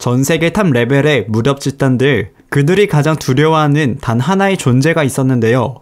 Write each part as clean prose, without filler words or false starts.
전세계 탑 레벨의 무력 집단들, 그들이 가장 두려워하는 단 하나의 존재가 있었는데요.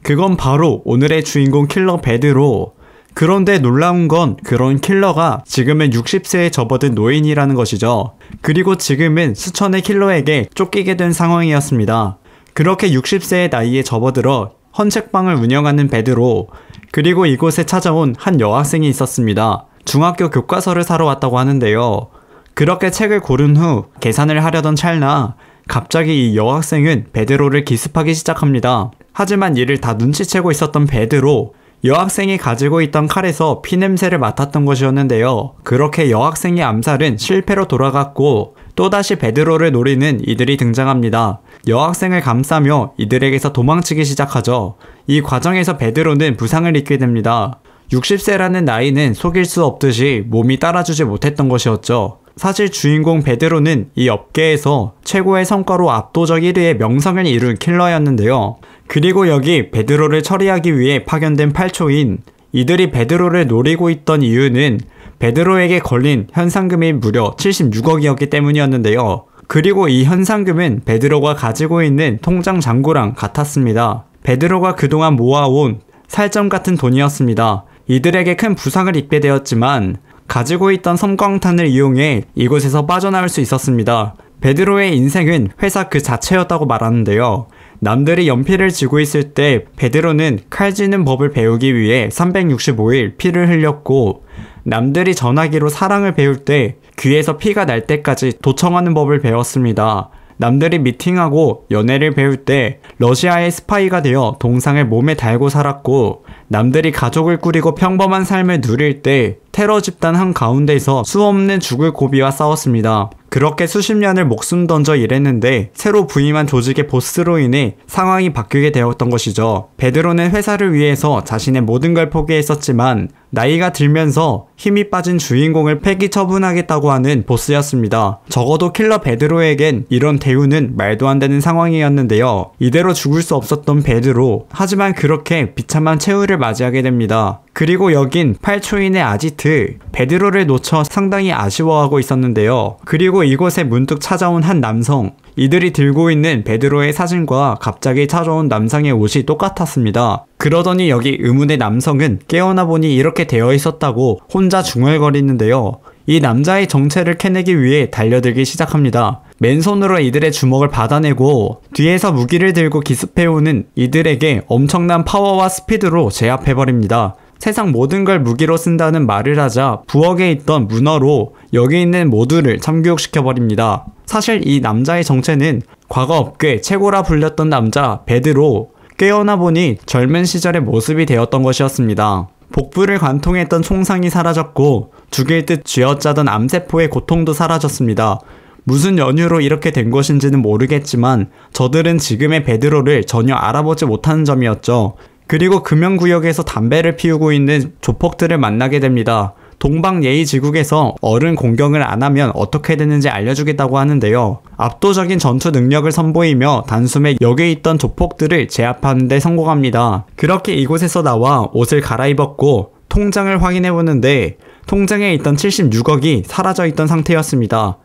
그건 바로 오늘의 주인공 킬러 베드로. 그런데 놀라운 건 그런 킬러가 지금은 60세에 접어든 노인이라는 것이죠. 그리고 지금은 수천의 킬러에게 쫓기게 된 상황이었습니다. 그렇게 60세의 나이에 접어들어 헌책방을 운영하는 베드로, 그리고 이곳에 찾아온 한 여학생이 있었습니다. 중학교 교과서를 사러 왔다고 하는데요. 그렇게 책을 고른 후 계산을 하려던 찰나 갑자기 이 여학생은 베드로를 기습하기 시작합니다. 하지만 이를 다 눈치채고 있었던 베드로, 여학생이 가지고 있던 칼에서 피냄새를 맡았던 것이었는데요. 그렇게 여학생의 암살은 실패로 돌아갔고 또다시 베드로를 노리는 이들이 등장합니다. 여학생을 감싸며 이들에게서 도망치기 시작하죠. 이 과정에서 베드로는 부상을 입게 됩니다. 60세라는 나이는 속일 수 없듯이 몸이 따라주지 못했던 것이었죠. 사실 주인공 베드로는 이 업계에서 최고의 성과로 압도적 1위의 명성을 이룬 킬러였는데요. 그리고 여기 베드로를 처리하기 위해 파견된 8초인, 이들이 베드로를 노리고 있던 이유는 베드로에게 걸린 현상금이 무려 76억이었기 때문이었는데요. 그리고 이 현상금은 베드로가 가지고 있는 통장 잔고랑 같았습니다. 베드로가 그동안 모아온 살점 같은 돈이었습니다. 이들에게 큰 부상을 입게 되었지만 가지고 있던 섬광탄을 이용해 이곳에서 빠져나올 수 있었습니다. 베드로의 인생은 회사 그 자체였다고 말하는데요. 남들이 연필을 쥐고 있을 때 베드로는 칼 쥐는 법을 배우기 위해 365일 피를 흘렸고, 남들이 전화기로 사랑을 배울 때 귀에서 피가 날 때까지 도청하는 법을 배웠습니다. 남들이 미팅하고 연애를 배울 때 러시아의 스파이가 되어 동상을 몸에 달고 살았고, 남들이 가족을 꾸리고 평범한 삶을 누릴 때 테러 집단 한가운데서 수없는 죽을 고비와 싸웠습니다. 그렇게 수십 년을 목숨 던져 일했는데 새로 부임한 조직의 보스로 인해 상황이 바뀌게 되었던 것이죠. 베드로는 회사를 위해서 자신의 모든 걸 포기했었지만 나이가 들면서 힘이 빠진 주인공을 폐기 처분하겠다고 하는 보스였습니다. 적어도 킬러 베드로에겐 이런 대우는 말도 안 되는 상황이었는데요. 이대로 죽을 수 없었던 베드로, 하지만 그렇게 비참한 최후를 맞이하게 됩니다. 그리고 여긴 8초인의 아지트, 베드로를 놓쳐 상당히 아쉬워하고 있었는데요. 그리고 이곳에 문득 찾아온 한 남성, 이들이 들고 있는 베드로의 사진과 갑자기 찾아온 남성의 옷이 똑같았습니다. 그러더니 여기 의문의 남성은 깨어나 보니 이렇게 되어 있었다고 혼자 중얼거리는데요. 이 남자의 정체를 캐내기 위해 달려들기 시작합니다. 맨손으로 이들의 주먹을 받아내고 뒤에서 무기를 들고 기습해오는 이들에게 엄청난 파워와 스피드로 제압해버립니다. 세상 모든 걸 무기로 쓴다는 말을 하자 부엌에 있던 문어로 여기 있는 모두를 참교육시켜버립니다. 사실 이 남자의 정체는 과거 업계 최고라 불렸던 남자 베드로, 깨어나 보니 젊은 시절의 모습이 되었던 것이었습니다. 복부를 관통했던 총상이 사라졌고 죽일 듯 쥐어짜던 암세포의 고통도 사라졌습니다. 무슨 연유로 이렇게 된 것인지는 모르겠지만 저들은 지금의 베드로를 전혀 알아보지 못하는 점이었죠. 그리고 금연구역에서 담배를 피우고 있는 조폭들을 만나게 됩니다. 동방예의지국에서 어른 공격을 안 하면 어떻게 되는지 알려주겠다고 하는데요. 압도적인 전투 능력을 선보이며 단숨에 여기에 있던 조폭들을 제압하는 데 성공합니다. 그렇게 이곳에서 나와 옷을 갈아입었고 통장을 확인해보는데 통장에 있던 76억이 사라져 있던 상태였습니다.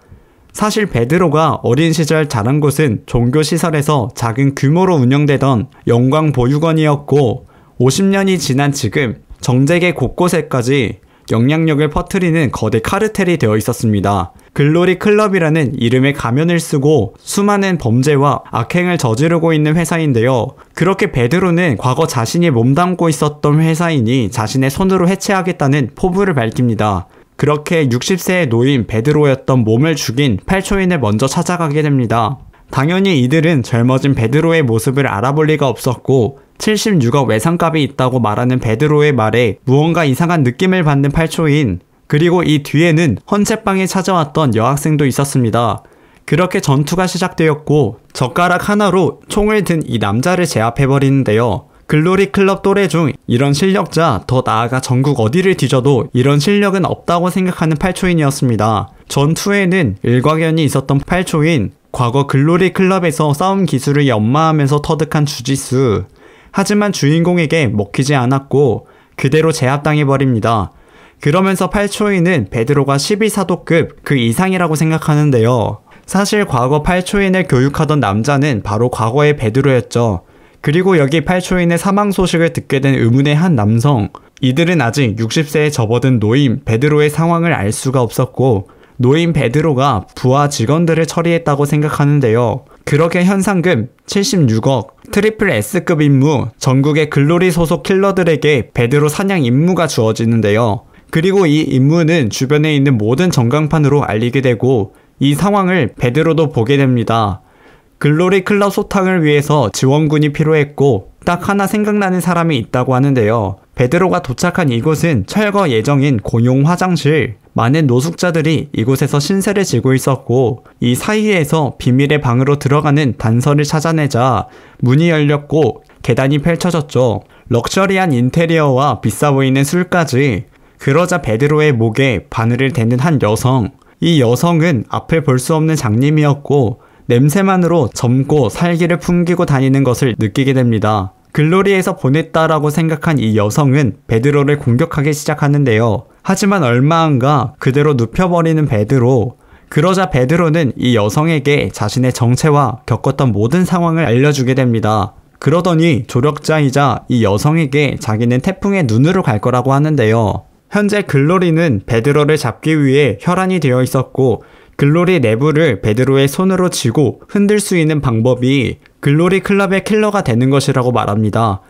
사실 베드로가 어린 시절 자란 곳은 종교시설에서 작은 규모로 운영되던 영광보육원이었고 50년이 지난 지금 전 세계 곳곳에까지 영향력을 퍼뜨리는 거대 카르텔이 되어 있었습니다. 글로리 클럽이라는 이름의 가면을 쓰고 수많은 범죄와 악행을 저지르고 있는 회사인데요. 그렇게 베드로는 과거 자신이 몸담고 있었던 회사이니 자신의 손으로 해체하겠다는 포부를 밝힙니다. 그렇게 60세의 노인 베드로였던 몸을 죽인 8초인을 먼저 찾아가게 됩니다. 당연히 이들은 젊어진 베드로의 모습을 알아볼 리가 없었고 76억 외상값이 있다고 말하는 베드로의 말에 무언가 이상한 느낌을 받는 8초인, 그리고 이 뒤에는 헌책방에 찾아왔던 여학생도 있었습니다. 그렇게 전투가 시작되었고 젓가락 하나로 총을 든 이 남자를 제압해버리는데요. 글로리 클럽 또래 중 이런 실력자, 더 나아가 전국 어디를 뒤져도 이런 실력은 없다고 생각하는 8초인이었습니다. 전투에는 일과견이 있었던 8초인, 과거 글로리 클럽에서 싸움 기술을 연마하면서 터득한 주짓수, 하지만 주인공에게 먹히지 않았고 그대로 제압당해버립니다. 그러면서 8초인은 베드로가 12사도급 그 이상이라고 생각하는데요. 사실 과거 8초인을 교육하던 남자는 바로 과거의 베드로였죠. 그리고 여기 8초인의 사망 소식을 듣게 된 의문의 한 남성, 이들은 아직 60세에 접어든 노인 베드로의 상황을 알 수가 없었고 노인 베드로가 부하 직원들을 처리했다고 생각하는데요. 그렇게 현상금 76억, 트리플 S급 임무, 전국의 글로리 소속 킬러들에게 베드로 사냥 임무가 주어지는데요. 그리고 이 임무는 주변에 있는 모든 전광판으로 알리게 되고 이 상황을 베드로도 보게 됩니다. 글로리 클럽 소탕을 위해서 지원군이 필요했고 딱 하나 생각나는 사람이 있다고 하는데요. 베드로가 도착한 이곳은 철거 예정인 공용 화장실. 많은 노숙자들이 이곳에서 신세를 지고 있었고 이 사이에서 비밀의 방으로 들어가는 단서를 찾아내자 문이 열렸고 계단이 펼쳐졌죠. 럭셔리한 인테리어와 비싸 보이는 술까지. 그러자 베드로의 목에 바늘을 대는 한 여성. 이 여성은 앞을 볼 수 없는 장님이었고 냄새만으로 젊고 살기를 풍기고 다니는 것을 느끼게 됩니다. 글로리에서 보냈다라고 생각한 이 여성은 베드로를 공격하기 시작하는데요. 하지만 얼마 안가 그대로 눕혀버리는 베드로. 그러자 베드로는 이 여성에게 자신의 정체와 겪었던 모든 상황을 알려주게 됩니다. 그러더니 조력자이자 이 여성에게 자기는 태풍의 눈으로 갈 거라고 하는데요. 현재 글로리는 베드로를 잡기 위해 혈안이 되어 있었고 글로리 내부를 베드로의 손으로 쥐고 흔들 수 있는 방법이 글로리 클럽의 킬러가 되는 것이라고 말합니다.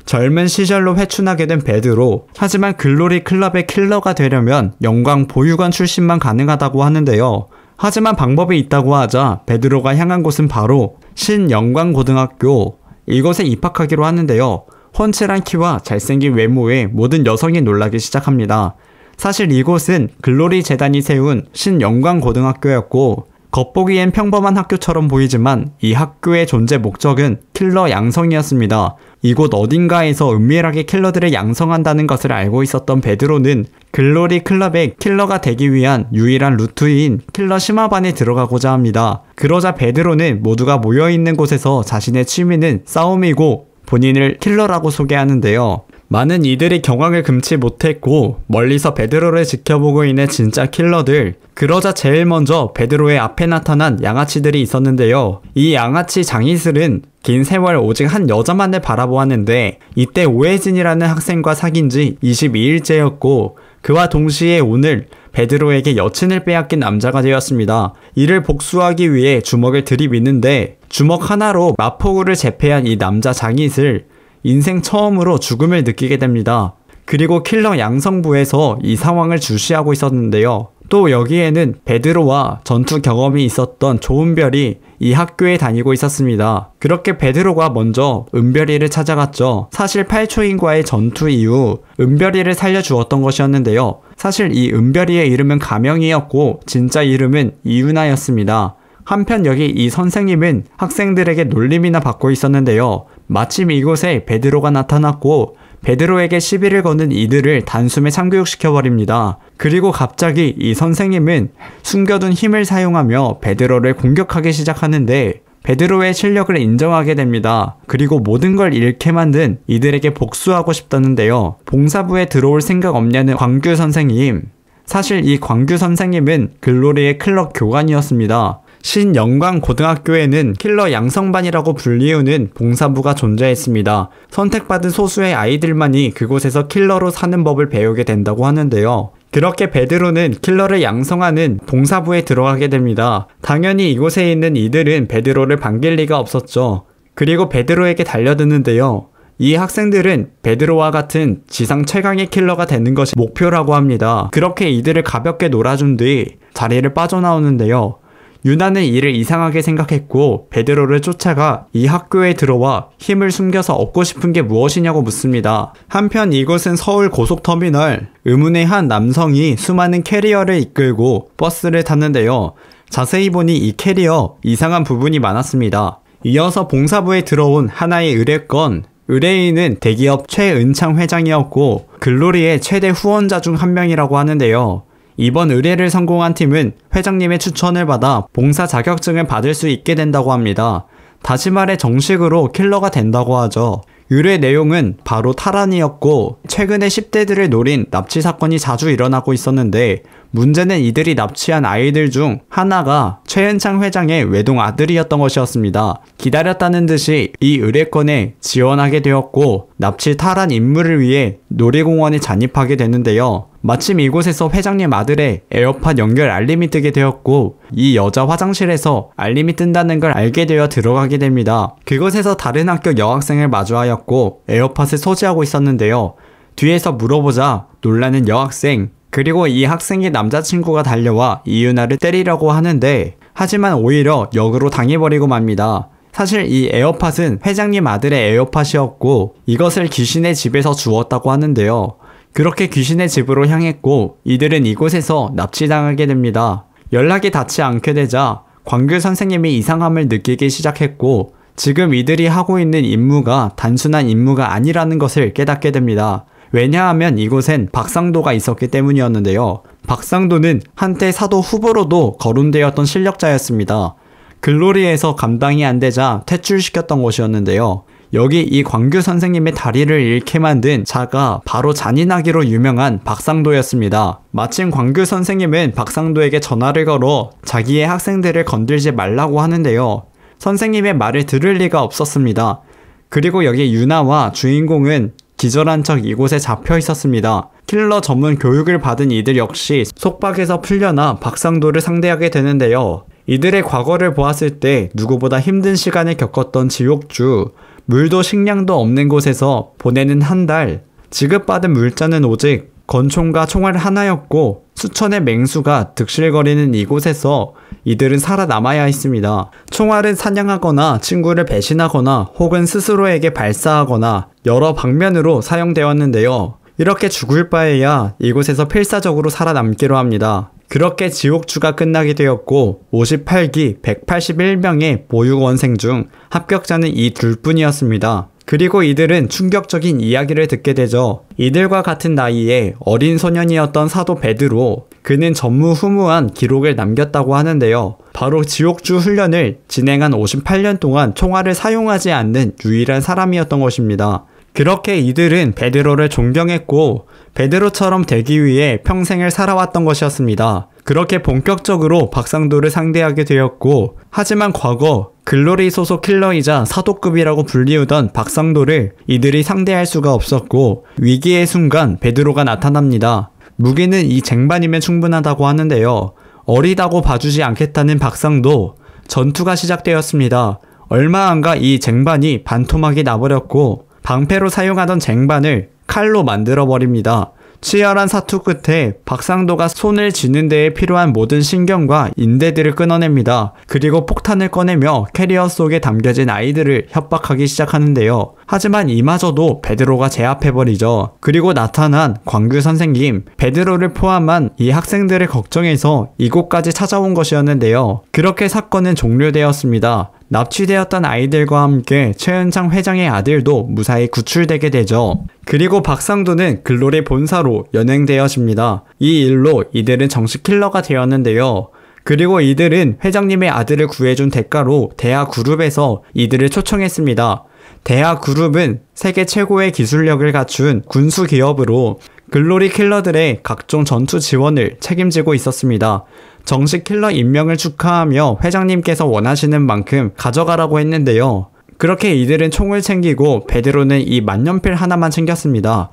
젊은 시절로 회춘하게 된 베드로. 하지만 글로리 클럽의 킬러가 되려면 영광 보유관 출신만 가능하다고 하는데요. 하지만 방법이 있다고 하자 베드로가 향한 곳은 바로 신영광고등학교. 이곳에 입학하기로 하는데요. 훤칠한 키와 잘생긴 외모에 모든 여성이 놀라기 시작합니다. 사실 이곳은 글로리 재단이 세운 신영광고등학교였고 겉보기엔 평범한 학교처럼 보이지만 이 학교의 존재 목적은 킬러 양성이었습니다. 이곳 어딘가에서 은밀하게 킬러들을 양성한다는 것을 알고 있었던 베드로는 글로리 클럽의 킬러가 되기 위한 유일한 루트인 킬러 심화반에 들어가고자 합니다. 그러자 베드로는 모두가 모여있는 곳에서 자신의 취미는 싸움이고 본인을 킬러라고 소개하는데요. 많은 이들이 경악을 금치 못했고 멀리서 베드로를 지켜보고 있는 진짜 킬러들. 그러자 제일 먼저 베드로의 앞에 나타난 양아치들이 있었는데요. 이 양아치 장이슬은 긴 세월 오직 한 여자만을 바라보았는데 이때 오해진이라는 학생과 사귄 지 22일째였고 그와 동시에 오늘 베드로에게 여친을 빼앗긴 남자가 되었습니다. 이를 복수하기 위해 주먹을 들이미는데 주먹 하나로 마포구를 제패한 이 남자 장이슬. 인생 처음으로 죽음을 느끼게 됩니다. 그리고 킬러 양성부에서 이 상황을 주시하고 있었는데요. 또 여기에는 베드로와 전투 경험이 있었던 조은별이 이 학교에 다니고 있었습니다. 그렇게 베드로가 먼저 은별이를 찾아갔죠. 사실 8초인과의 전투 이후 은별이를 살려주었던 것이었는데요. 사실 이 은별이의 이름은 가명이었고 진짜 이름은 이윤아였습니다. 한편 여기 이 선생님은 학생들에게 놀림이나 받고 있었는데요. 마침 이곳에 베드로가 나타났고 베드로에게 시비를 거는 이들을 단숨에 참교육시켜버립니다. 그리고 갑자기 이 선생님은 숨겨둔 힘을 사용하며 베드로를 공격하기 시작하는데 베드로의 실력을 인정하게 됩니다. 그리고 모든 걸 잃게 만든 이들에게 복수하고 싶다는데요. 봉사부에 들어올 생각 없냐는 광규 선생님. 사실 이 광규 선생님은 글로리의 클럽 교관이었습니다. 신영광고등학교에는 킬러 양성반이라고 불리우는 봉사부가 존재했습니다. 선택받은 소수의 아이들만이 그곳에서 킬러로 사는 법을 배우게 된다고 하는데요. 그렇게 베드로는 킬러를 양성하는 봉사부에 들어가게 됩니다. 당연히 이곳에 있는 이들은 베드로를 반길 리가 없었죠. 그리고 베드로에게 달려드는데요. 이 학생들은 베드로와 같은 지상 최강의 킬러가 되는 것이 목표라고 합니다. 그렇게 이들을 가볍게 놀아준 뒤 자리를 빠져나오는데요. 유나는 이를 이상하게 생각했고 베드로를 쫓아가 이 학교에 들어와 힘을 숨겨서 얻고 싶은 게 무엇이냐고 묻습니다. 한편 이곳은 서울 고속터미널. 의문의 한 남성이 수많은 캐리어를 이끌고 버스를 탔는데요. 자세히 보니 이 캐리어 이상한 부분이 많았습니다. 이어서 봉사부에 들어온 하나의 의뢰건. 의뢰인은 대기업 최은창 회장이었고 글로리의 최대 후원자 중 한 명이라고 하는데요. 이번 의뢰를 성공한 팀은 회장님의 추천을 받아 봉사 자격증을 받을 수 있게 된다고 합니다. 다시 말해 정식으로 킬러가 된다고 하죠. 의뢰 내용은 바로 탈환이었고 최근에 10대들을 노린 납치 사건이 자주 일어나고 있었는데 문제는 이들이 납치한 아이들 중 하나가 최은창 회장의 외동 아들이었던 것이었습니다. 기다렸다는 듯이 이 의뢰건에 지원하게 되었고 납치 탈환 임무를 위해 놀이공원에 잔입하게 되는데요. 마침 이곳에서 회장님 아들의 에어팟 연결 알림이 뜨게 되었고 이 여자 화장실에서 알림이 뜬다는 걸 알게 되어 들어가게 됩니다. 그곳에서 다른 학교 여학생을 마주하였고 에어팟을 소지하고 있었는데요. 뒤에서 물어보자 놀라는 여학생, 그리고 이 학생의 남자친구가 달려와 이유나를 때리려고 하는데 하지만 오히려 역으로 당해버리고 맙니다. 사실 이 에어팟은 회장님 아들의 에어팟이었고 이것을 귀신의 집에서 주웠다고 하는데요. 그렇게 귀신의 집으로 향했고 이들은 이곳에서 납치당하게 됩니다. 연락이 닿지 않게 되자 광규 선생님이 이상함을 느끼기 시작했고 지금 이들이 하고 있는 임무가 단순한 임무가 아니라는 것을 깨닫게 됩니다. 왜냐하면 이곳엔 박상도가 있었기 때문이었는데요. 박상도는 한때 사도 후보로도 거론되었던 실력자였습니다. 글로리에서 감당이 안 되자 퇴출시켰던 것이었는데요. 여기 이 광규 선생님의 다리를 잃게 만든 자가 바로 잔인하기로 유명한 박상도였습니다. 마침 광규 선생님은 박상도에게 전화를 걸어 자기의 학생들을 건들지 말라고 하는데요. 선생님의 말을 들을 리가 없었습니다. 그리고 여기 유나와 주인공은 기절한 척 이곳에 잡혀 있었습니다. 킬러 전문 교육을 받은 이들 역시 속박에서 풀려나 박상도를 상대하게 되는데요. 이들의 과거를 보았을 때 누구보다 힘든 시간을 겪었던 지옥주, 물도 식량도 없는 곳에서 보내는 한 달, 지급받은 물자는 오직 권총과 총알 하나였고 수천의 맹수가 득실거리는 이곳에서 이들은 살아남아야 했습니다. 총알은 사냥하거나 친구를 배신하거나 혹은 스스로에게 발사하거나 여러 방면으로 사용되었는데요. 이렇게 죽을 바에야 이곳에서 필사적으로 살아남기로 합니다. 그렇게 지옥주가 끝나게 되었고 58기 181명의 보육원생 중 합격자는 이 둘뿐이었습니다. 그리고 이들은 충격적인 이야기를 듣게 되죠. 이들과 같은 나이에 어린 소년이었던 사도 베드로, 그는 전무후무한 기록을 남겼다고 하는데요. 바로 지옥주 훈련을 진행한 58년 동안 총알을 사용하지 않는 유일한 사람이었던 것입니다. 그렇게 이들은 베드로를 존경했고 베드로처럼 되기 위해 평생을 살아왔던 것이었습니다. 그렇게 본격적으로 박상도를 상대하게 되었고 하지만 과거 글로리 소속 킬러이자 사도급이라고 불리우던 박상도를 이들이 상대할 수가 없었고 위기의 순간 베드로가 나타납니다. 무기는 이 쟁반이면 충분하다고 하는데요. 어리다고 봐주지 않겠다는 박상도, 전투가 시작되었습니다. 얼마 안가 이 쟁반이 반토막이 나버렸고 방패로 사용하던 쟁반을 칼로 만들어버립니다. 치열한 사투 끝에 박상도가 손을 쥐는 데에 필요한 모든 신경과 인대들을 끊어냅니다. 그리고 폭탄을 꺼내며 캐리어 속에 담겨진 아이들을 협박하기 시작하는데요. 하지만 이마저도 베드로가 제압해버리죠. 그리고 나타난 광규 선생님, 베드로를 포함한 이 학생들을 걱정해서 이곳까지 찾아온 것이었는데요. 그렇게 사건은 종료되었습니다. 납치되었던 아이들과 함께 최은창 회장의 아들도 무사히 구출되게 되죠. 그리고 박상도는 글로리 본사로 연행되어집니다. 이 일로 이들은 정식 킬러가 되었는데요. 그리고 이들은 회장님의 아들을 구해준 대가로 대하그룹에서 이들을 초청했습니다. 대하그룹은 세계 최고의 기술력을 갖춘 군수 기업으로 글로리 킬러들의 각종 전투 지원을 책임지고 있었습니다. 정식 킬러 임명을 축하하며 회장님께서 원하시는 만큼 가져가라고 했는데요. 그렇게 이들은 총을 챙기고 베드로는 이 만년필 하나만 챙겼습니다.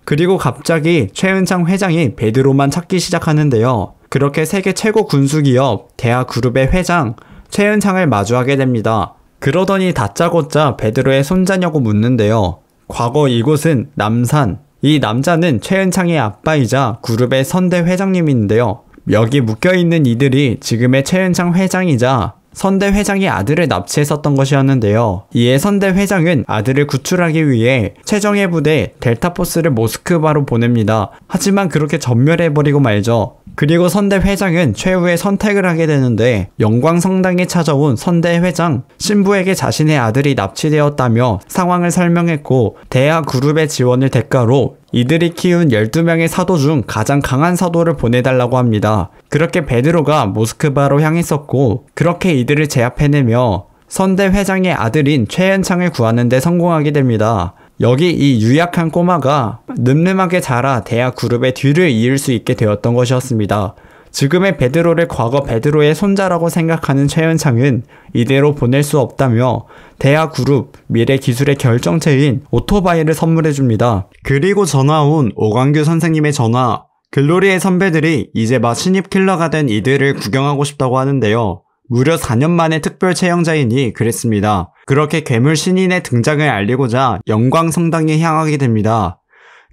그리고 갑자기 최은창 회장이 베드로만 찾기 시작하는데요. 그렇게 세계 최고 군수기업 대하그룹의 회장 최은창을 마주하게 됩니다. 그러더니 다짜고짜 베드로의 손자냐고 묻는데요. 과거 이곳은 남산, 이 남자는 최은창의 아빠이자 그룹의 선대 회장님인데요. 여기 묶여있는 이들이 지금의 최은창 회장이자 선대 회장의 아들을 납치했었던 것이었는데요. 이에 선대 회장은 아들을 구출하기 위해 최정예 부대 델타포스를 모스크바로 보냅니다. 하지만 그렇게 전멸해버리고 말죠. 그리고 선대 회장은 최후의 선택을 하게 되는데 영광성당에 찾아온 선대 회장 신부에게 자신의 아들이 납치되었다며 상황을 설명했고 대하그룹의 지원을 대가로 이들이 키운 12명의 사도 중 가장 강한 사도를 보내달라고 합니다. 그렇게 베드로가 모스크바로 향했었고 그렇게 이들을 제압해내며 선대 회장의 아들인 최은창을 구하는 데 성공하게 됩니다. 여기 이 유약한 꼬마가 늠름하게 자라 대하 그룹의 뒤를 이을 수 있게 되었던 것이었습니다. 지금의 베드로를 과거 베드로의 손자라고 생각하는 최현창은 이대로 보낼 수 없다며 대하 그룹 미래 기술의 결정체인 오토바이를 선물해줍니다. 그리고 전화 온 오광규 선생님의 전화. 글로리의 선배들이 이제 막 신입 킬러가 된 이들을 구경하고 싶다고 하는데요. 무려 4년 만에 특별 채용자이니 그랬습니다. 그렇게 괴물 신인의 등장을 알리고자 영광성당에 향하게 됩니다.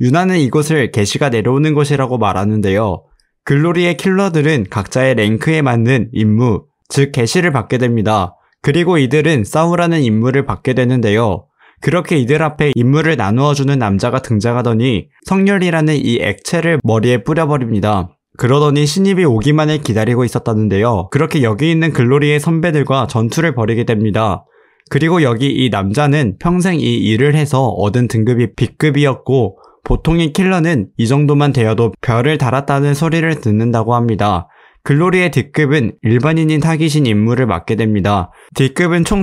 유나는 이곳을 계시가 내려오는 곳이라고 말하는데요. 글로리의 킬러들은 각자의 랭크에 맞는 임무, 즉 계시를 받게 됩니다. 그리고 이들은 싸우라는 임무를 받게 되는데요. 그렇게 이들 앞에 임무를 나누어주는 남자가 등장하더니 성렬이라는 이 액체를 머리에 뿌려버립니다. 그러더니 신입이 오기만을 기다리고 있었다는데요. 그렇게 여기 있는 글로리의 선배들과 전투를 벌이게 됩니다. 그리고 여기 이 남자는 평생 이 일을 해서 얻은 등급이 B급이었고 보통의 킬러는 이 정도만 되어도 별을 달았다는 소리를 듣는다고 합니다. 글로리의 D급은 일반인인 타깃인 임무를 맡게 됩니다. D급은 총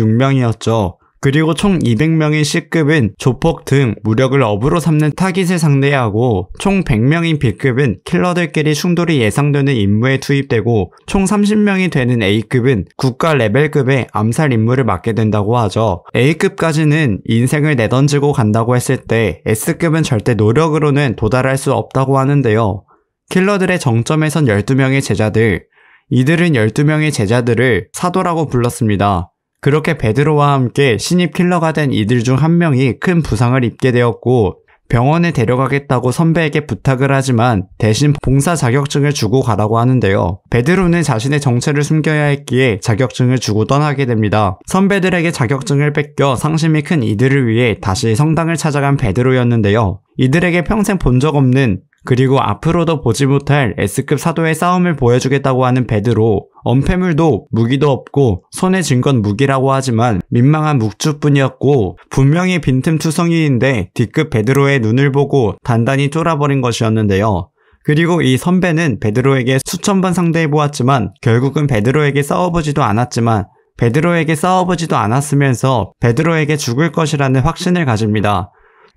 336명이었죠. 그리고 총 200명인 C급은 조폭 등 무력을 업으로 삼는 타깃을 상대해야 하고 총 100명인 B급은 킬러들끼리 충돌이 예상되는 임무에 투입되고 총 30명이 되는 A급은 국가 레벨급의 암살 임무를 맡게 된다고 하죠. A급까지는 인생을 내던지고 간다고 했을 때 S급은 절대 노력으로는 도달할 수 없다고 하는데요. 킬러들의 정점에 선 12명의 제자들, 이들은 12명의 제자들을 사도라고 불렀습니다. 그렇게 베드로와 함께 신입 킬러가 된 이들 중 한 명이 큰 부상을 입게 되었고 병원에 데려가겠다고 선배에게 부탁을 하지만 대신 봉사 자격증을 주고 가라고 하는데요. 베드로는 자신의 정체를 숨겨야 했기에 자격증을 주고 떠나게 됩니다. 선배들에게 자격증을 뺏겨 상심이 큰 이들을 위해 다시 성당을 찾아간 베드로였는데요. 이들에게 평생 본 적 없는 그리고 앞으로도 보지 못할 S급 사도의 싸움을 보여주겠다고 하는 베드로. 언패물도 무기도 없고 손에 쥔 건 무기라고 하지만 민망한 묵주뿐이었고 분명히 빈틈투성이인데 D급 베드로의 눈을 보고 단단히 쫄아버린 것이었는데요. 그리고 이 선배는 베드로에게 수천 번 상대해보았지만 결국은 베드로에게 싸워보지도 않았으면서 베드로에게 죽을 것이라는 확신을 가집니다.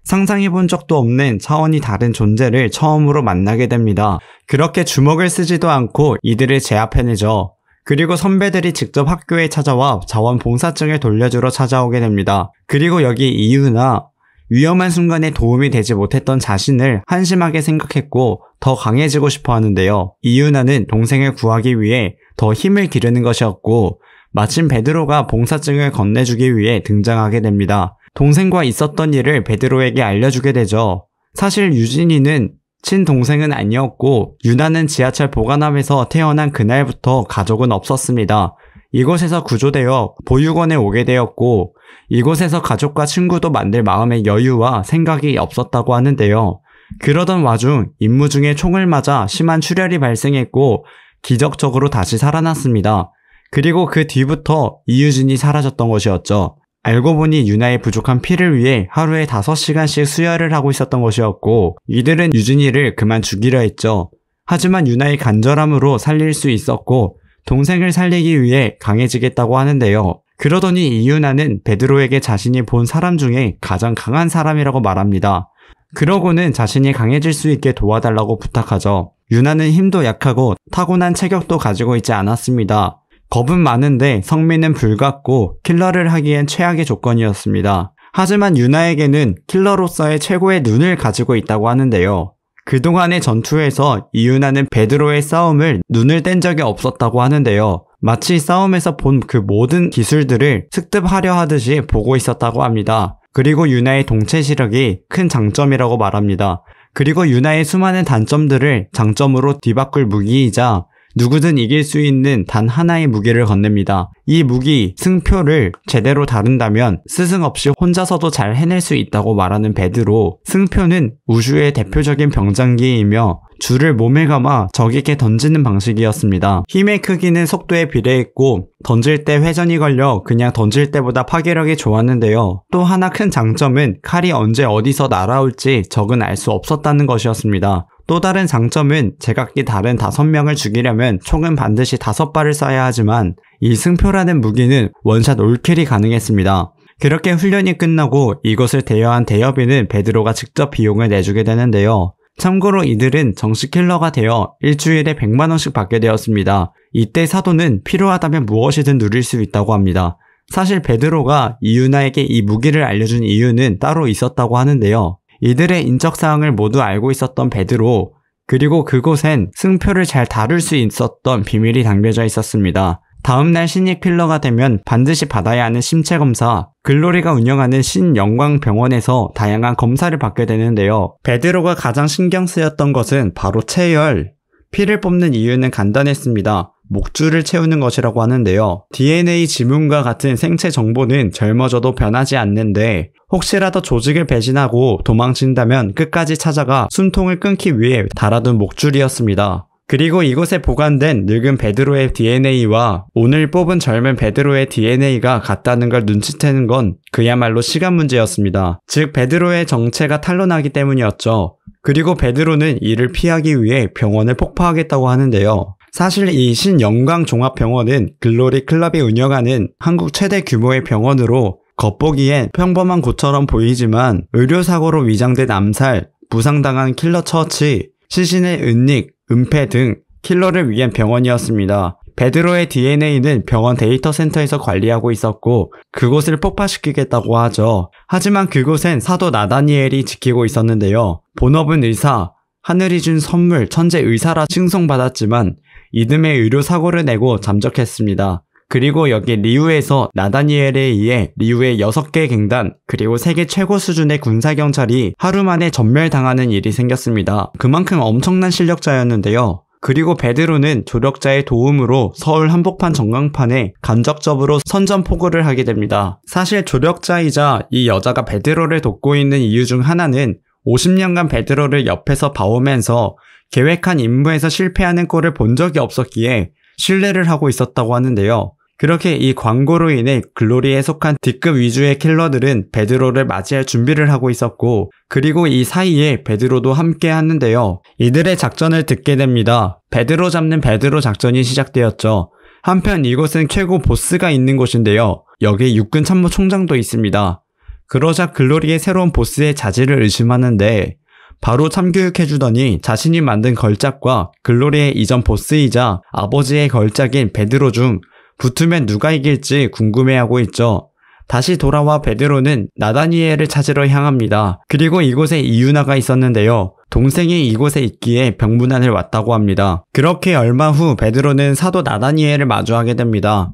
상상해본 적도 없는 차원이 다른 존재를 처음으로 만나게 됩니다. 그렇게 주먹을 쓰지도 않고 이들을 제압해내죠. 그리고 선배들이 직접 학교에 찾아와 자원봉사증을 돌려주러 찾아오게 됩니다. 그리고 여기 이유나 위험한 순간에 도움이 되지 못했던 자신을 한심하게 생각했고 더 강해지고 싶어 하는데요. 이유나는 동생을 구하기 위해 더 힘을 기르는 것이었고 마침 베드로가 봉사증을 건네주기 위해 등장하게 됩니다. 동생과 있었던 일을 베드로에게 알려주게 되죠. 사실 유진이는 친동생은 아니었고 유나는 지하철 보관함에서 태어난 그날부터 가족은 없었습니다. 이곳에서 구조되어 보육원에 오게 되었고 이곳에서 가족과 친구도 만들 마음의 여유와 생각이 없었다고 하는데요. 그러던 와중 임무 중에 총을 맞아 심한 출혈이 발생했고 기적적으로 다시 살아났습니다. 그리고 그 뒤부터 이유진이 사라졌던 것이었죠. 알고 보니 유나의 부족한 피를 위해 하루에 5시간씩 수혈을 하고 있었던 것이었고 이들은 유진이를 그만 죽이려 했죠. 하지만 유나의 간절함으로 살릴 수 있었고 동생을 살리기 위해 강해지겠다고 하는데요. 그러더니 이유나는 베드로에게 자신이 본 사람 중에 가장 강한 사람이라고 말합니다. 그러고는 자신이 강해질 수 있게 도와달라고 부탁하죠. 유나는 힘도 약하고 타고난 체격도 가지고 있지 않았습니다. 겁은 많은데 성미는 불같고 킬러를 하기엔 최악의 조건이었습니다. 하지만 유나에게는 킬러로서의 최고의 눈을 가지고 있다고 하는데요. 그동안의 전투에서 이유나는 베드로의 싸움을 눈을 뗀 적이 없었다고 하는데요. 마치 싸움에서 본 그 모든 기술들을 습득하려 하듯이 보고 있었다고 합니다. 그리고 유나의 동체 시력이 큰 장점이라고 말합니다. 그리고 유나의 수많은 단점들을 장점으로 뒤바꿀 무기이자 누구든 이길 수 있는 단 하나의 무기를 건넵니다. 이 무기, 승표를 제대로 다룬다면 스승 없이 혼자서도 잘 해낼 수 있다고 말하는 베드로. 승표는 우주의 대표적인 병장기이며 줄을 몸에 감아 적에게 던지는 방식이었습니다. 힘의 크기는 속도에 비례했고 던질 때 회전이 걸려 그냥 던질 때보다 파괴력이 좋았는데요. 또 하나 큰 장점은 칼이 언제 어디서 날아올지 적은 알 수 없었다는 것이었습니다. 또 다른 장점은 제각기 다른 5명을 죽이려면 총은 반드시 5발을 쏴야 하지만 이 승표라는 무기는 원샷 올킬이 가능했습니다. 그렇게 훈련이 끝나고 이곳을 대여한 대여비는 베드로가 직접 비용을 내주게 되는데요. 참고로 이들은 정식 킬러가 되어 일주일에 100만원씩 받게 되었습니다. 이때 사도는 필요하다면 무엇이든 누릴 수 있다고 합니다. 사실 베드로가 이유나에게 이 무기를 알려준 이유는 따로 있었다고 하는데요. 이들의 인적사항을 모두 알고 있었던 베드로, 그리고 그곳엔 승표를 잘 다룰 수 있었던 비밀이 담겨져 있었습니다. 다음날 신입 킬러가 되면 반드시 받아야 하는 신체검사, 글로리가 운영하는 신영광병원에서 다양한 검사를 받게 되는데요. 베드로가 가장 신경 쓰였던 것은 바로 체열. 피를 뽑는 이유는 간단했습니다. 목줄을 채우는 것이라고 하는데요. DNA 지문과 같은 생체 정보는 젊어져도 변하지 않는데 혹시라도 조직을 배신하고 도망친다면 끝까지 찾아가 숨통을 끊기 위해 달아둔 목줄이었습니다. 그리고 이곳에 보관된 늙은 베드로의 DNA와 오늘 뽑은 젊은 베드로의 DNA가 같다는 걸 눈치채는 건 그야말로 시간 문제였습니다. 즉 베드로의 정체가 탄로나기 때문이었죠. 그리고 베드로는 이를 피하기 위해 병원을 폭파하겠다고 하는데요. 사실 이 신영광종합병원은 글로리 클럽이 운영하는 한국 최대 규모의 병원으로 겉보기엔 평범한 곳처럼 보이지만 의료사고로 위장된 암살, 부상당한 킬러 처치, 시신의 은닉, 은폐 등 킬러를 위한 병원이었습니다. 베드로의 DNA는 병원 데이터 센터에서 관리하고 있었고 그곳을 폭파시키겠다고 하죠. 하지만 그곳엔 사도 나다니엘이 지키고 있었는데요. 본업은 의사, 하늘이 준 선물 천재 의사라 칭송받았지만 이듬해 의료사고를 내고 잠적했습니다. 그리고 여기 리우에서 나다니엘에 의해 리우의 6개 갱단 그리고 세계 최고 수준의 군사경찰이 하루 만에 전멸당하는 일이 생겼습니다. 그만큼 엄청난 실력자였는데요. 그리고 베드로는 조력자의 도움으로 서울 한복판 전광판에 간접적으로 선전포고를 하게 됩니다. 사실 조력자이자 이 여자가 베드로를 돕고 있는 이유 중 하나는 50년간 베드로를 옆에서 봐오면서 계획한 임무에서 실패하는 꼴을 본 적이 없었기에 신뢰를 하고 있었다고 하는데요. 그렇게 이 광고로 인해 글로리에 속한 D급 위주의 킬러들은 베드로를 맞이할 준비를 하고 있었고 그리고 이 사이에 베드로도 함께 하는데요. 이들의 작전을 듣게 됩니다. 베드로 잡는 베드로 작전이 시작되었죠. 한편 이곳은 최고 보스가 있는 곳인데요. 여기에 육군 참모총장도 있습니다. 그러자 글로리의 새로운 보스의 자질을 의심하는데 바로 참교육해주더니 자신이 만든 걸작과 글로리의 이전 보스이자 아버지의 걸작인 베드로 중 붙으면 누가 이길지 궁금해하고 있죠. 다시 돌아와 베드로는 나다니엘을 찾으러 향합니다. 그리고 이곳에 이유나가 있었는데요. 동생이 이곳에 있기에 병문안을 왔다고 합니다. 그렇게 얼마 후 베드로는 사도 나다니엘을 마주하게 됩니다.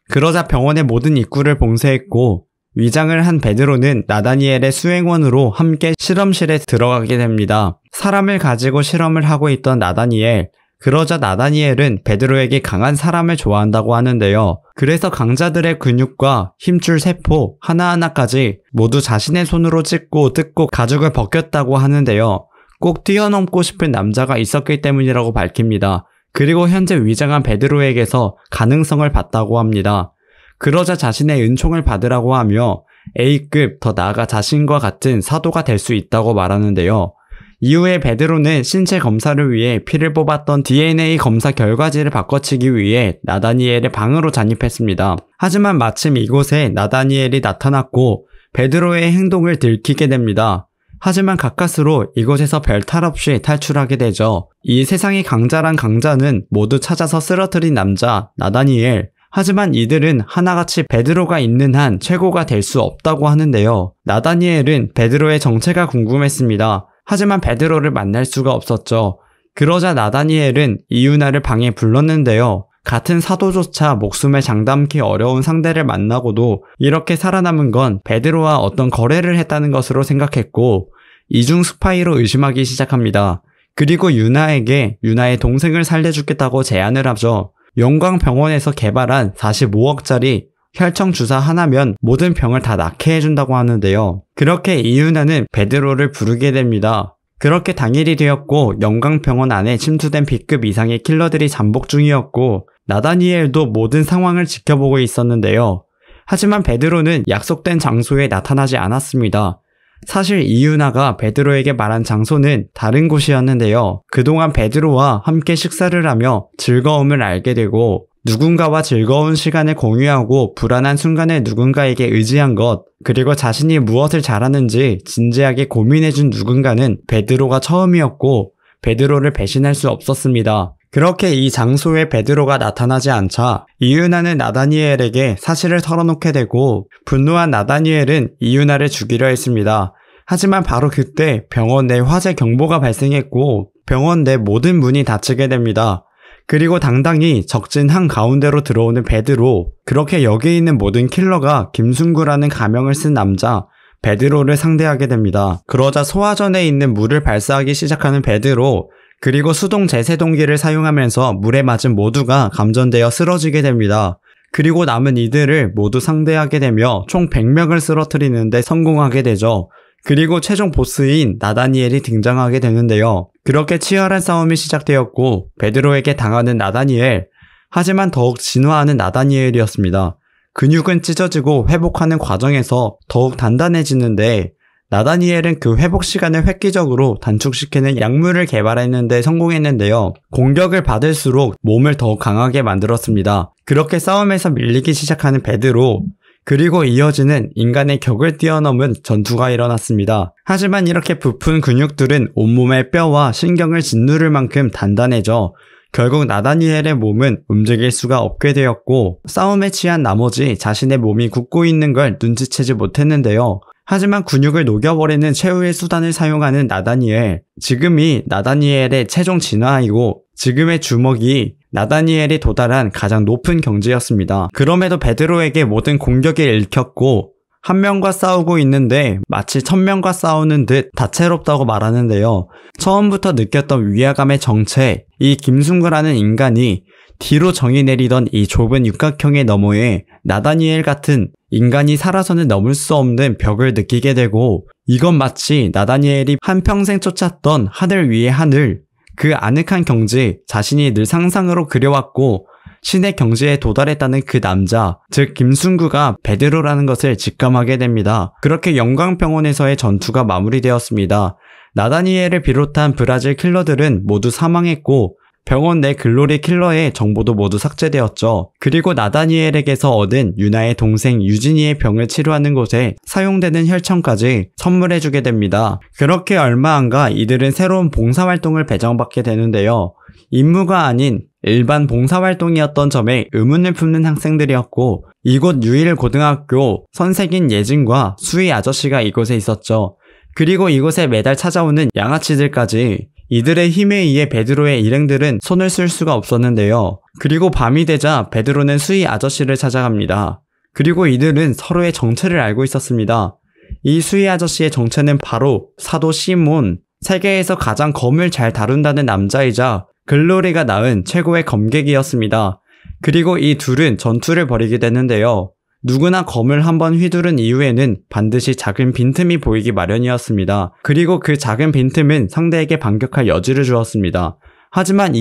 그러자 병원의 모든 입구를 봉쇄했고 위장을 한 베드로는 나다니엘의 수행원으로 함께 실험실에 들어가게 됩니다. 사람을 가지고 실험을 하고 있던 나다니엘, 그러자 나다니엘은 베드로에게 강한 사람을 좋아한다고 하는데요. 그래서 강자들의 근육과 힘줄 세포 하나하나까지 모두 자신의 손으로 찢고 뜯고 가죽을 벗겼다고 하는데요. 꼭 뛰어넘고 싶은 남자가 있었기 때문이라고 밝힙니다. 그리고 현재 위장한 베드로에게서 가능성을 봤다고 합니다. 그러자 자신의 은총을 받으라고 하며 A급 더 나아가 자신과 같은 사도가 될 수 있다고 말하는데요. 이후에 베드로는 신체 검사를 위해 피를 뽑았던 DNA 검사 결과지를 바꿔치기 위해 나다니엘의 방으로 잠입했습니다. 하지만 마침 이곳에 나다니엘이 나타났고 베드로의 행동을 들키게 됩니다. 하지만 가까스로 이곳에서 별 탈 없이 탈출하게 되죠. 이 세상의 강자란 강자는 모두 찾아서 쓰러뜨린 남자 나다니엘. 하지만 이들은 하나같이 베드로가 있는 한 최고가 될 수 없다고 하는데요. 나다니엘은 베드로의 정체가 궁금했습니다. 하지만 베드로를 만날 수가 없었죠. 그러자 나다니엘은 이유나를 방에 불렀는데요. 같은 사도조차 목숨을 장담기 어려운 상대를 만나고도 이렇게 살아남은 건 베드로와 어떤 거래를 했다는 것으로 생각했고 이중 스파이로 의심하기 시작합니다. 그리고 유나에게 유나의 동생을 살려주겠다고 제안을 하죠. 영광병원에서 개발한 45억짜리 혈청 주사 하나면 모든 병을 다 낫게 해준다고 하는데요. 그렇게 이유나는 베드로를 부르게 됩니다. 그렇게 당일이 되었고 영광병원 안에 침투된 B급 이상의 킬러들이 잠복 중이었고 나다니엘도 모든 상황을 지켜보고 있었는데요. 하지만 베드로는 약속된 장소에 나타나지 않았습니다. 사실 이유나가 베드로에게 말한 장소는 다른 곳이었는데요. 그동안 베드로와 함께 식사를 하며 즐거움을 알게 되고 누군가와 즐거운 시간을 공유하고 불안한 순간에 누군가에게 의지한 것, 그리고 자신이 무엇을 잘하는지 진지하게 고민해준 누군가는 베드로가 처음이었고 베드로를 배신할 수 없었습니다. 그렇게 이 장소에 베드로가 나타나지 않자 이유나는 나다니엘에게 사실을 털어놓게 되고 분노한 나다니엘은 이유나를 죽이려 했습니다. 하지만 바로 그때 병원 내 화재 경보가 발생했고 병원 내 모든 문이 닫히게 됩니다. 그리고 당당히 적진 한가운데로 들어오는 베드로, 그렇게 여기 있는 모든 킬러가 김순구라는 가명을 쓴 남자 베드로를 상대하게 됩니다. 그러자 소화전에 있는 물을 발사하기 시작하는 베드로, 그리고 수동 제세동기를 사용하면서 물에 맞은 모두가 감전되어 쓰러지게 됩니다. 그리고 남은 이들을 모두 상대하게 되며 총 100명을 쓰러뜨리는데 성공하게 되죠. 그리고 최종 보스인 나다니엘이 등장하게 되는데요. 그렇게 치열한 싸움이 시작되었고 베드로에게 당하는 나다니엘, 하지만 더욱 진화하는 나다니엘이었습니다. 근육은 찢어지고 회복하는 과정에서 더욱 단단해지는데 나다니엘은 그 회복 시간을 획기적으로 단축시키는 약물을 개발했는데 성공했는데요. 공격을 받을수록 몸을 더욱 강하게 만들었습니다. 그렇게 싸움에서 밀리기 시작하는 베드로, 그리고 이어지는 인간의 격을 뛰어넘은 전투가 일어났습니다. 하지만 이렇게 부푼 근육들은 온몸의 뼈와 신경을 짓누를 만큼 단단해져 결국 나다니엘의 몸은 움직일 수가 없게 되었고 싸움에 취한 나머지 자신의 몸이 굳고 있는 걸 눈치채지 못했는데요. 하지만 근육을 녹여버리는 최후의 수단을 사용하는 나다니엘, 지금이 나다니엘의 최종 진화이고 지금의 주먹이 나다니엘이 도달한 가장 높은 경지였습니다. 그럼에도 베드로에게 모든 공격이 읽혔고 한 명과 싸우고 있는데 마치 1000명과 싸우는 듯 다채롭다고 말하는데요. 처음부터 느꼈던 위화감의 정체, 이 김순구라는 인간이 뒤로 정이 내리던 이 좁은 육각형의 너머에 나다니엘 같은 인간이 살아서는 넘을 수 없는 벽을 느끼게 되고, 이건 마치 나다니엘이 한평생 쫓았던 하늘 위의 하늘, 그 아늑한 경지, 자신이 늘 상상으로 그려왔고 신의 경지에 도달했다는 그 남자, 즉 김순구가 베드로라는 것을 직감하게 됩니다. 그렇게 영광병원에서의 전투가 마무리되었습니다. 나다니엘을 비롯한 브라질 킬러들은 모두 사망했고 병원 내 글로리 킬러의 정보도 모두 삭제되었죠. 그리고 나다니엘에게서 얻은 유나의 동생 유진이의 병을 치료하는 곳에 사용되는 혈청까지 선물해주게 됩니다. 그렇게 얼마 안가 이들은 새로운 봉사활동을 배정받게 되는데요. 임무가 아닌 일반 봉사활동이었던 점에 의문을 품는 학생들이었고 이곳 유일고등학교 선생인 예진과 수희 아저씨가 이곳에 있었죠. 그리고 이곳에 매달 찾아오는 양아치들까지. 이들의 힘에 의해 베드로의 일행들은 손을 쓸 수가 없었는데요. 그리고 밤이 되자 베드로는 수희 아저씨를 찾아갑니다. 그리고 이들은 서로의 정체를 알고 있었습니다. 이 수희 아저씨의 정체는 바로 사도 시몬, 세계에서 가장 검을 잘 다룬다는 남자이자 글로리가 낳은 최고의 검객이었습니다. 그리고 이 둘은 전투를 벌이게 되는데요. 누구나 검을 한번 휘두른 이후에는 반드시 작은 빈틈이 보이기 마련이었습니다. 그리고 그 작은 빈틈은 상대에게 반격할 여지를 주었습니다. 하지만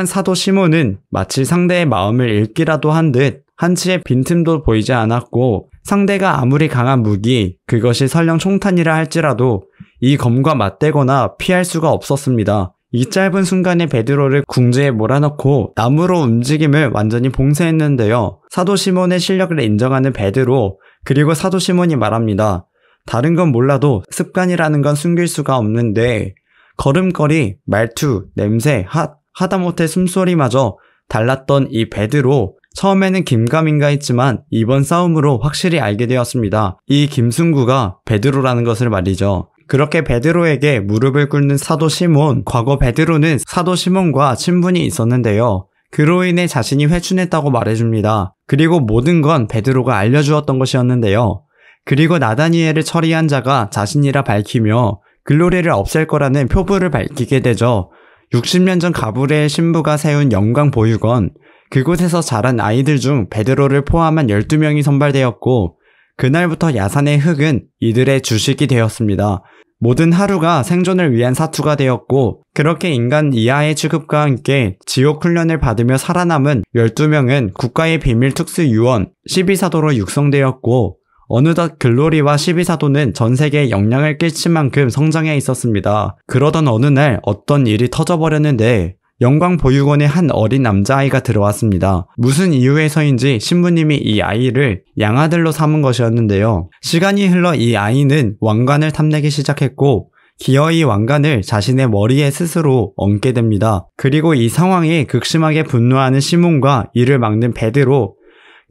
사도 시몬은 마치 상대의 마음을 읽기라도 한 듯 한치의 빈틈도 보이지 않았고 상대가 아무리 강한 무기, 그것이 설령 총탄이라 할지라도 이 검과 맞대거나 피할 수가 없었습니다. 이 짧은 순간에 베드로를 궁지에 몰아넣고 나무로 움직임을 완전히 봉쇄했는데요. 사도 시몬의 실력을 인정하는 베드로, 그리고 사도 시몬이 말합니다. 다른 건 몰라도 습관이라는 건 숨길 수가 없는데 걸음걸이, 말투, 냄새, 하다못해 숨소리마저 달랐던 이 베드로, 처음에는 긴가민가 했지만 이번 싸움으로 확실히 알게 되었습니다. 이 김순구가 베드로라는 것을 말이죠. 그렇게 베드로에게 무릎을 꿇는 사도 시몬, 과거 베드로는 사도 시몬과 친분이 있었는데요. 그로 인해 자신이 회춘했다고 말해줍니다. 그리고 모든 건 베드로가 알려주었던 것이었는데요. 그리고 나다니엘을 처리한 자가 자신이라 밝히며 글로리를 없앨 거라는 표부를 밝히게 되죠. 60년 전 가브리엘 신부가 세운 영광보육원, 그곳에서 자란 아이들 중 베드로를 포함한 12명이 선발되었고 그날부터 야산의 흙은 이들의 주식이 되었습니다. 모든 하루가 생존을 위한 사투가 되었고 그렇게 인간 이하의 취급과 함께 지옥 훈련을 받으며 살아남은 12명은 국가의 비밀 특수유언 12사도로 육성되었고 어느덧 글로리와 12사도는 전 세계에 영향을 끼칠 만큼 성장해 있었습니다. 그러던 어느 날 어떤 일이 터져버렸는데 영광 보육원의 한 어린 남자아이가 들어왔습니다. 무슨 이유에서인지 신부님이 이 아이를 양아들로 삼은 것이었는데요. 시간이 흘러 이 아이는 왕관을 탐내기 시작했고 기어이 왕관을 자신의 머리에 스스로 얹게 됩니다. 그리고 이 상황에 극심하게 분노하는 시몬과 이를 막는 베드로,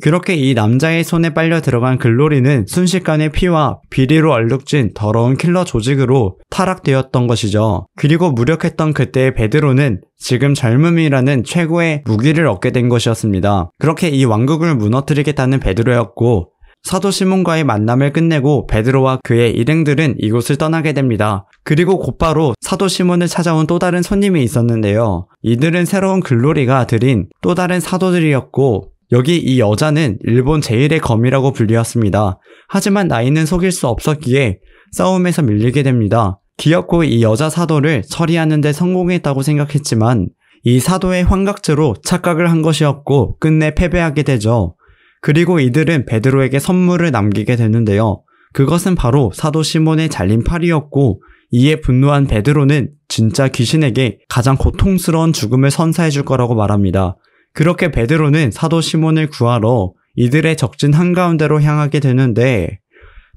그렇게 이 남자의 손에 빨려 들어간 글로리는 순식간에 피와 비리로 얼룩진 더러운 킬러 조직으로 타락되었던 것이죠. 그리고 무력했던 그때의 베드로는 지금 젊음이라는 최고의 무기를 얻게 된 것이었습니다. 그렇게 이 왕국을 무너뜨리겠다는 베드로였고, 사도 시몬과의 만남을 끝내고 베드로와 그의 일행들은 이곳을 떠나게 됩니다. 그리고 곧바로 사도 시몬을 찾아온 또 다른 손님이 있었는데요. 이들은 새로운 글로리가 들인 또 다른 사도들이었고, 여기 이 여자는 일본 제1의 검이라고 불리웠습니다. 하지만 나이는 속일 수 없었기에 싸움에서 밀리게 됩니다. 귀엽고 이 여자 사도를 처리하는 데 성공했다고 생각했지만 이 사도의 환각제로 착각을 한 것이었고 끝내 패배하게 되죠. 그리고 이들은 베드로에게 선물을 남기게 되는데요. 그것은 바로 사도 시몬의 잘린 팔이었고, 이에 분노한 베드로는 진짜 귀신에게 가장 고통스러운 죽음을 선사해 줄 거라고 말합니다. 그렇게 베드로는 사도 시몬을 구하러 이들의 적진 한가운데로 향하게 되는데,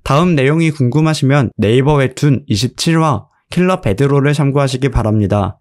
다음 내용이 궁금하시면 네이버 웹툰 27화 킬러 베드로를 참고하시기 바랍니다.